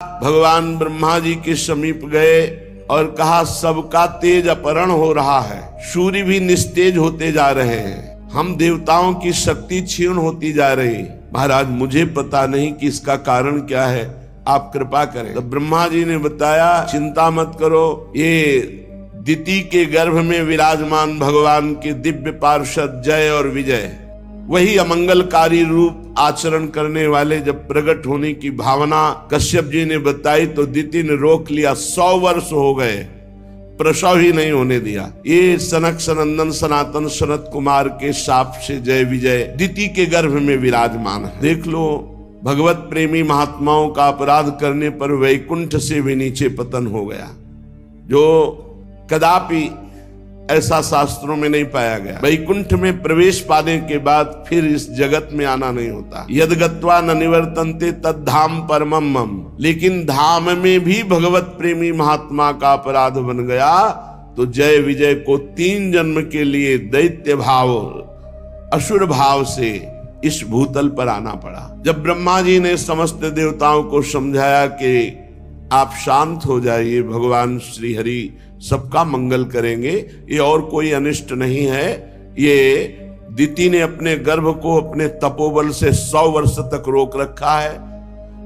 भगवान ब्रह्मा जी के समीप गए और कहा, सबका तेज अपहरण हो रहा है, सूर्य भी निस्तेज होते जा रहे हैं, हम देवताओं की शक्ति क्षीण होती जा रही। महाराज मुझे पता नहीं कि इसका कारण क्या है, आप कृपा करें। तो ब्रह्मा जी ने बताया, चिंता मत करो, ये दिति के गर्भ में विराजमान भगवान के दिव्य पार्षद जय और विजय, वही अमंगलकारी रूप आचरण करने वाले जब प्रकट होने की भावना कश्यप जी ने बताई तो दिति ने रोक लिया। 100 वर्ष हो गए, प्रसव ही नहीं होने दिया। ये सनक सनंदन सनातन सनत कुमार के शाप से जय विजय दिति के गर्भ में विराजमान है। देख लो, भगवत प्रेमी महात्माओं का अपराध करने पर वैकुंठ से भी नीचे पतन हो गया, जो कदापि ऐसा शास्त्रों में नहीं पाया गया। वैकुंठ में प्रवेश पाने के बाद फिर इस जगत में आना नहीं होता। यद गत्वा न निवर्तन्ते तद धाम परमम मम। लेकिन धाम में भी भगवत प्रेमी महात्मा का अपराध बन गया तो जय विजय को 3 जन्म के लिए दैत्य भाव असुर भाव से इस भूतल पर आना पड़ा। जब ब्रह्मा जी ने समस्त देवताओं को समझाया कि आप शांत हो जाइए, भगवान श्री हरि सबका मंगल करेंगे, ये और कोई अनिष्ट नहीं है, ये दिति ने अपने गर्भ को अपने तपोबल से 100 वर्ष तक रोक रखा है,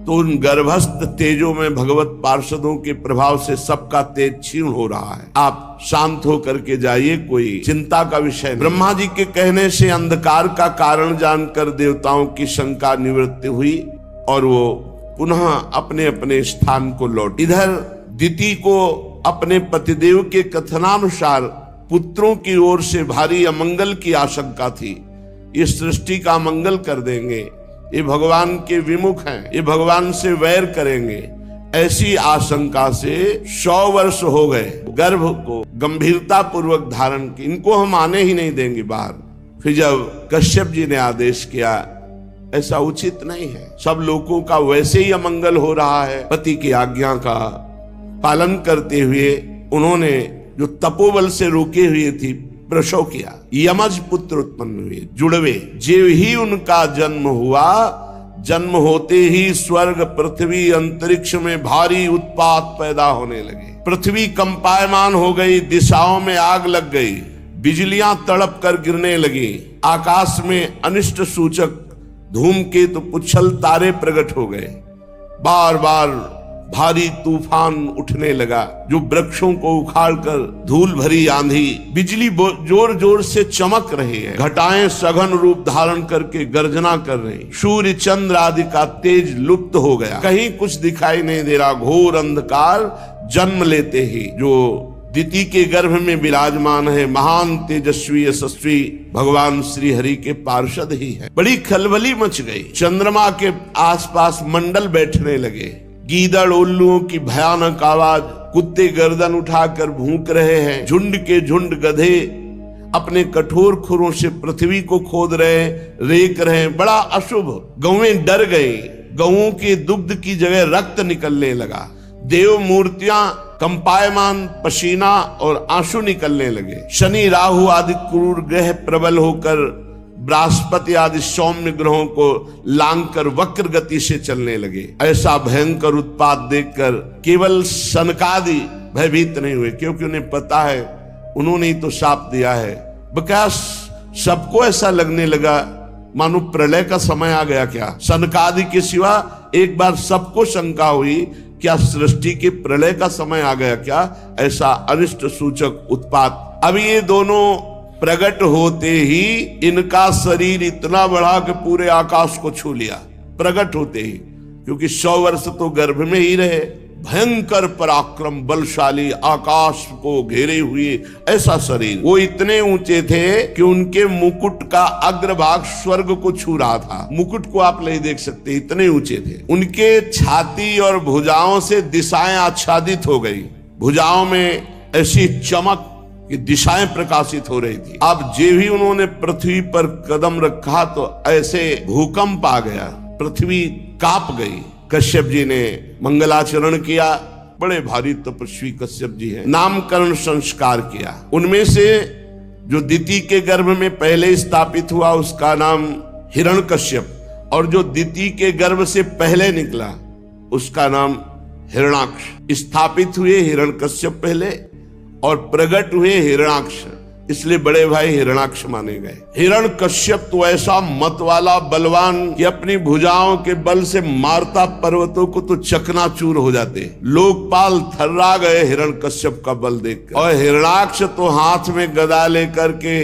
तो उन गर्भस्थ तेजों में भगवत पार्षदों के प्रभाव से सबका तेज क्षीण हो रहा है। आप शांत होकर के जाइए, कोई चिंता का विषय नहीं। ब्रह्मा जी के कहने से अंधकार का कारण जानकर देवताओं की शंका निवृत्ति हुई और वो पुनः अपने अपने स्थान को लौट। इधर दिति को अपने पतिदेव के कथनानुसार पुत्रों की ओर से भारी अमंगल की आशंका थी। ये सृष्टि का मंगल कर देंगे, ये भगवान के विमुख हैं, ये भगवान से वैर करेंगे, ऐसी आशंका से 100 वर्ष हो गए। गर्भ को गंभीरता पूर्वक धारण की, इनको हम आने ही नहीं देंगे बाहर। फिर जब कश्यप जी ने आदेश किया, ऐसा उचित नहीं है, सब लोगों का वैसे ही अमंगल हो रहा है, पति की आज्ञा का पालन करते हुए उन्होंने जो तपोबल से रोके हुए थी प्रसव किया। यमज पुत्र उत्पन्न हुए, जुड़वे। जेव ही उनका जन्म हुआ, जन्म होते ही स्वर्ग पृथ्वी अंतरिक्ष में भारी उत्पात पैदा होने लगे। पृथ्वी कंपायमान हो गई, दिशाओं में आग लग गई, बिजलियां तड़प कर गिरने लगी, आकाश में अनिष्ट सूचक धूमकेतु पुच्छल तारे प्रकट हो गए, बार बार भारी तूफान उठने लगा जो वृक्षों को उखाड़कर धूल भरी आंधी, बिजली जोर जोर से चमक रही है, घटाएं सघन रूप धारण करके गर्जना कर रही, सूर्य चंद्र आदि का तेज लुप्त हो गया, कहीं कुछ दिखाई नहीं दे रहा। घोर अंधकार जन्म लेते ही जो दिति के गर्भ में विराजमान है, महान तेजस्वी यशस्वी भगवान श्री हरि के पार्षद ही है। बड़ी खलबली मच गई, चंद्रमा के आसपास मंडल बैठने लगे, गीदड़ उल्लुओं की भयानक आवाज, कुत्ते गर्दन उठाकर भूंक रहे हैं, झुंड के झुंड गधे अपने कठोर खुरों से पृथ्वी को खोद रहे, रेक रहे, बड़ा अशुभ। गौएं डर गई, गौओं के दुग्ध की जगह रक्त निकलने लगा, देव मूर्तियां कंपायमान पसीना और आंसू निकलने लगे। शनि राहु आदि क्रूर ग्रह प्रबल होकर बृहस्पति आदि सौम्य ग्रहों को लांघकर वक्र गति से चलने लगे। ऐसा भयंकर उत्पात देखकर केवल सनकादि भयभीत नहीं हुए, क्योंकि उन्हें पता है, उन्होंने ही तो शाप दिया है। विकास सबको ऐसा लगने लगा मानो प्रलय का समय आ गया क्या। सनकादि के सिवा एक बार सबको शंका हुई, क्या सृष्टि के प्रलय का समय आ गया क्या, ऐसा अनिष्ट सूचक उत्पात। अब ये दोनों प्रकट होते ही इनका शरीर इतना बढ़ा कि पूरे आकाश को छू लिया, प्रकट होते ही, क्योंकि 100 वर्ष तो गर्भ में ही रहे। भयंकर पराक्रम, बलशाली, आकाश को घेरे हुए ऐसा शरीर। वो इतने ऊंचे थे कि उनके मुकुट का अग्रभाग स्वर्ग को छू रहा था। मुकुट को आप नहीं देख सकते, इतने ऊंचे थे। उनके छाती और भुजाओं से दिशाएं आच्छादित हो गई, भुजाओं में ऐसी चमक कि दिशाएं प्रकाशित हो रही थी। अब जे भी उन्होंने पृथ्वी पर कदम रखा तो ऐसे भूकंप आ गया, पृथ्वी कांप गई। कश्यप जी ने मंगलाचरण किया, बड़े भारी तपस्वी कश्यप जी हैं। नामकरण संस्कार किया। उनमें से जो दिति के गर्भ में पहले स्थापित हुआ उसका नाम हिरण्यकश्यप, और जो दिति के गर्भ से पहले निकला उसका नाम हिरणाक्ष। स्थापित हुए हिरण्यकश्यप पहले और प्रकट हुए हिरणाक्ष, इसलिए बड़े भाई हिरणाक्ष माने गए। हिरण्यकश्यप तो ऐसा मत वाला बलवान कि अपनी भुजाओं के बल से मारता पर्वतों को तो चकनाचूर हो जाते। लोकपाल थर्रा गए हिरण्यकश्यप का बल देखकर। और हिरणाक्ष तो हाथ में गदा लेकर के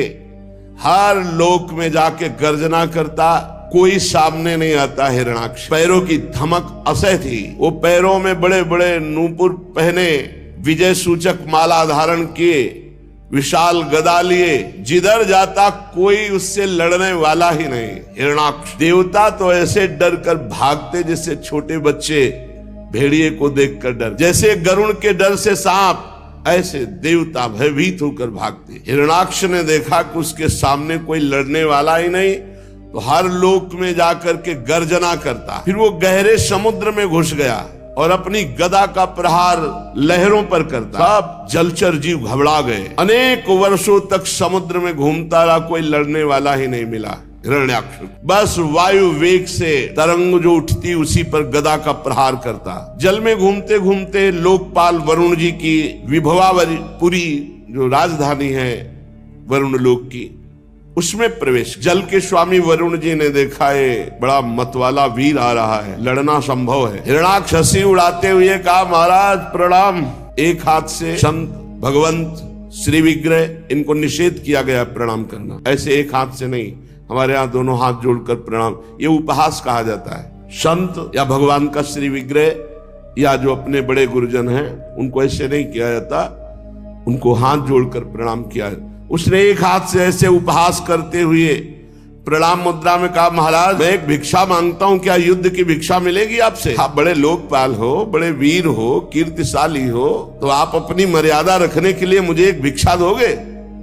हर लोक में जाके गर्जना करता, कोई सामने नहीं आता। हिरणाक्ष पैरों की धमक असह थी। वो पैरों में बड़े बड़े नूपुर पहने, विजय सूचक माला धारण किए, विशाल गदा लिए, जिधर जाता कोई उससे लड़ने वाला ही नहीं। हिरणाक्ष देवता तो ऐसे डर कर भागते जैसे छोटे बच्चे भेड़िए को देखकर डर, जैसे गरुड़ के डर से सांप, ऐसे देवता भयभीत होकर भागते। हिरणाक्ष ने देखा कि उसके सामने कोई लड़ने वाला ही नहीं, तो हर लोक में जाकर के गर्जना करता। फिर वो गहरे समुद्र में घुस गया और अपनी गदा का प्रहार लहरों पर करता। सब जलचर जीव घबरा गए। अनेक वर्षों तक समुद्र में घूमता रहा, कोई लड़ने वाला ही नहीं मिला हिरण्याक्ष। बस वायु वेग से तरंग जो उठती उसी पर गदा का प्रहार करता। जल में घूमते घूमते लोकपाल वरुण जी की विभवापुरी जो राजधानी है वरुण लोक की, उसमें प्रवेश। जल के स्वामी वरुण जी ने देखा ये बड़ा मतवाला वीर आ रहा है, लड़ना संभव है। हिरणाक्ष हंसी उड़ाते हुए कहा, महाराज प्रणाम। एक हाथ से संत, भगवंत, श्री विग्रह, इनको निषेध किया गया प्रणाम करना। ऐसे एक हाथ से नहीं, हमारे यहाँ दोनों हाथ जोड़कर प्रणाम, ये उपहास कहा जाता है। संत या भगवान का श्री विग्रह या जो अपने बड़े गुरुजन हैं उनको ऐसे नहीं किया जाता, उनको हाथ जोड़कर प्रणाम किया। उसने एक हाथ से ऐसे उपहास करते हुए प्रणाम मुद्रा में कहा, महाराज मैं एक भिक्षा मांगता हूं, क्या युद्ध की भिक्षा मिलेगी आपसे? आप बड़े लोकपाल हो, बड़े वीर हो, कीर्तिशाली हो, तो आप अपनी मर्यादा रखने के लिए मुझे एक भिक्षा दोगे?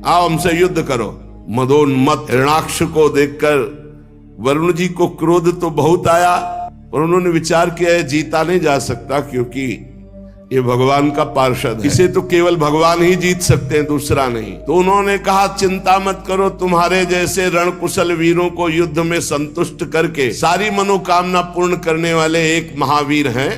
आओ हमसे युद्ध करो। मदोन्मत्त हिरणाक्ष को देखकर वरुण जी को क्रोध तो बहुत आया, और उन्होंने विचार किया जीता नहीं जा सकता, क्योंकि ये भगवान का पार्षद है, इसे तो केवल भगवान ही जीत सकते हैं, दूसरा नहीं। तो उन्होंने कहा, चिंता मत करो, तुम्हारे जैसे रणकुशल वीरों को युद्ध में संतुष्ट करके सारी मनोकामना पूर्ण करने वाले एक महावीर हैं।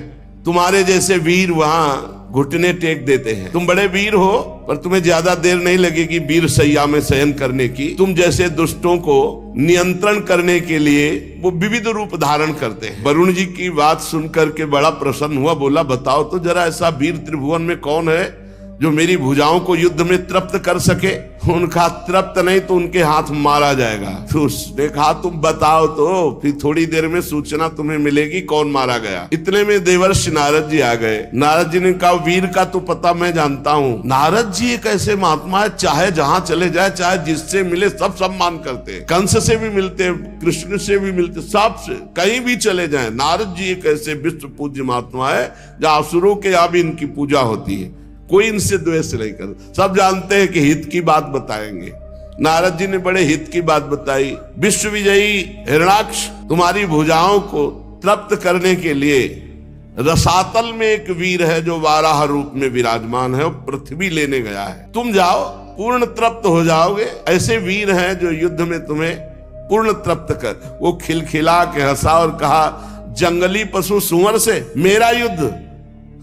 तुम्हारे जैसे वीर वहां घुटने टेक देते हैं। तुम बड़े वीर हो, पर तुम्हें ज्यादा देर नहीं लगेगी वीर सैया में शयन करने की। तुम जैसे दुष्टों को नियंत्रण करने के लिए वो विविध रूप धारण करते हैं। वरुण जी की बात सुनकर के बड़ा प्रसन्न हुआ, बोला, बताओ तो जरा ऐसा वीर त्रिभुवन में कौन है जो मेरी भुजाओं को युद्ध में तृप्त कर सके? उनका तृप्त नहीं तो उनके हाथ मारा जाएगा। तो उसने कहा, तुम बताओ तो, फिर थोड़ी देर में सूचना तुम्हें मिलेगी कौन मारा गया। इतने में देवर्षि नारद जी आ गए। नारद जी ने कहा, वीर का तो पता मैं जानता हूँ। नारद जी एक ऐसे महात्मा है, चाहे जहां चले जाए, चाहे जिससे मिले सब सम्मान करते हैं। कंस से भी मिलते, कृष्ण से भी मिलते, सबसे कहीं भी चले जाए। नारद जी एक ऐसे विश्व पूज्य महात्मा है जहाँ असुरों के यहाँ भी इनकी पूजा होती है, कोई इनसे द्वेष नहीं करता। सब जानते हैं कि हित की बात बताएंगे। नारद जी ने बड़े हित की बात बताई। विश्व विजयी हिरणाक्ष, तुम्हारी भुजाओं को तृप्त करने के लिए रसातल में एक वीर है जो वाराह रूप में विराजमान है, और पृथ्वी लेने गया है। तुम जाओ, पूर्ण तृप्त हो जाओगे। ऐसे वीर हैं जो युद्ध में तुम्हें पूर्ण तृप्त कर। वो खिलखिला के हंसा और कहा, जंगली पशु सुअर से मेरा युद्ध?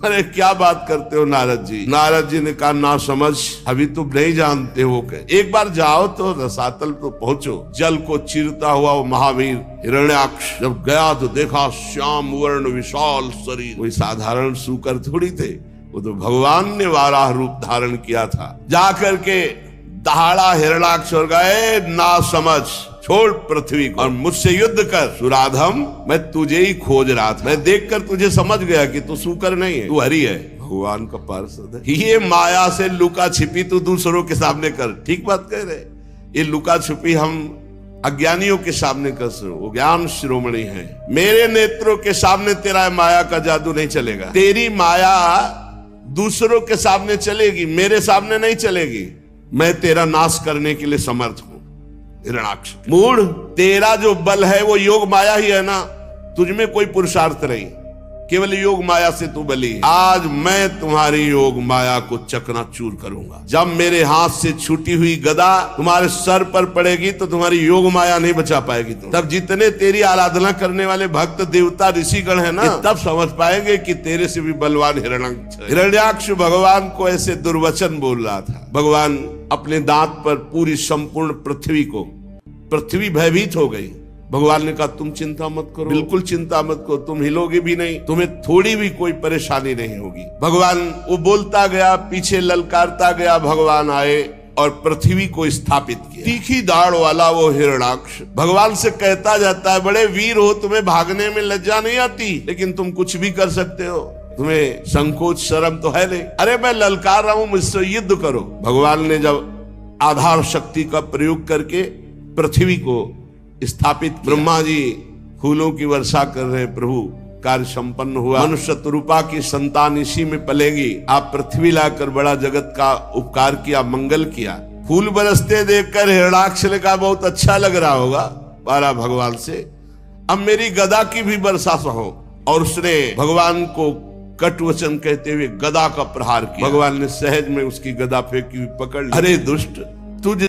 अरे क्या बात करते हो नारद जी। नारद जी ने कहा, ना समझ, अभी तुम नहीं जानते हो। एक बार जाओ तो रसातल तो पहुंचो। जल को चीरता हुआ वो महावीर हिरण्याक्ष जब गया तो देखा श्याम वर्ण विशाल शरीर। कोई साधारण सूकर थोड़ी थे, वो तो भगवान ने वाराह रूप धारण किया था। जाकर के दहाड़ा हिरणाक्ष और गए, ना समझ, छोड़ पृथ्वी को और मुझसे युद्ध कर। सुराधम, मैं तुझे ही खोज रहा था। मैं देखकर तुझे समझ गया कि तू सूकर नहीं है, तू हरि है, भगवान का पार्षद है। ये माया से लुका छिपी तू दूसरों के सामने कर। ठीक बात कह रहे। ये लुका छिपी हम अज्ञानियों के सामने कर सो, वो ज्ञान शिरोमणि है। मेरे नेत्रों के सामने तेरा माया का जादू नहीं चलेगा। तेरी माया दूसरों के सामने चलेगी, मेरे सामने नहीं चलेगी। मैं तेरा नाश करने के लिए समर्थ हूं। हिरणाक्ष मूढ़, तेरा जो बल है वो योग माया ही है ना, तुझमें कोई पुरुषार्थ नहीं। केवल योग माया से तू बली है। आज मैं तुम्हारी योग माया को चकनाचूर करूंगा। जब मेरे हाथ से छूटी हुई गदा तुम्हारे सर पर पड़ेगी तो तुम्हारी योग माया नहीं बचा पाएगी। तब जितने तेरी आराधना करने वाले भक्त देवता ऋषिगण है ना, तब समझ पाएंगे कि तेरे से भी बलवान हिरण्याक्ष भगवान को ऐसे दुर्वचन बोल रहा था। भगवान अपने दांत पर पूरी संपूर्ण पृथ्वी भयभीत हो गई। भगवान ने कहा तुम चिंता मत करो, बिल्कुल चिंता मत करो, तुम हिलोगे भी नहीं, तुम्हें थोड़ी भी कोई परेशानी नहीं होगी। भगवान वो बोलता गया, पीछे ललकारता गया। भगवान आए और पृथ्वी को स्थापित किया। तीखी दाढ़ वाला वो हिरण्याक्ष भगवान से कहता जाता है, बड़े वीर हो, तुम्हें भागने में लज्जा नहीं आती, लेकिन तुम कुछ भी कर सकते हो, तुम्हें संकोच शर्म तो है नहीं। अरे मैं ललकार रहा हूं, मुझसे युद्ध करो। भगवान ने जब आधार शक्ति का प्रयोग करके पृथ्वी को स्थापित, ब्रह्मा जी फूलों की वर्षा कर रहे, प्रभु कार्य संपन्न हुआ। मनुष्य रूपा की संतान इसी में पलेगी। आप पृथ्वी लाकर बड़ा जगत का उपकार किया, मंगल किया। फूल बरसते देखकर हिरण्याक्ष ने कहा बहुत अच्छा लग रहा होगा बारा भगवान से, अब मेरी गदा की भी वर्षा सहो। और उसने भगवान को कट वचन कहते हुए गदा का प्रहार किया। भगवान ने सहज में उसकी गदा फेंकी हुई पकड़ ली। अरे दुष्ट, तुझ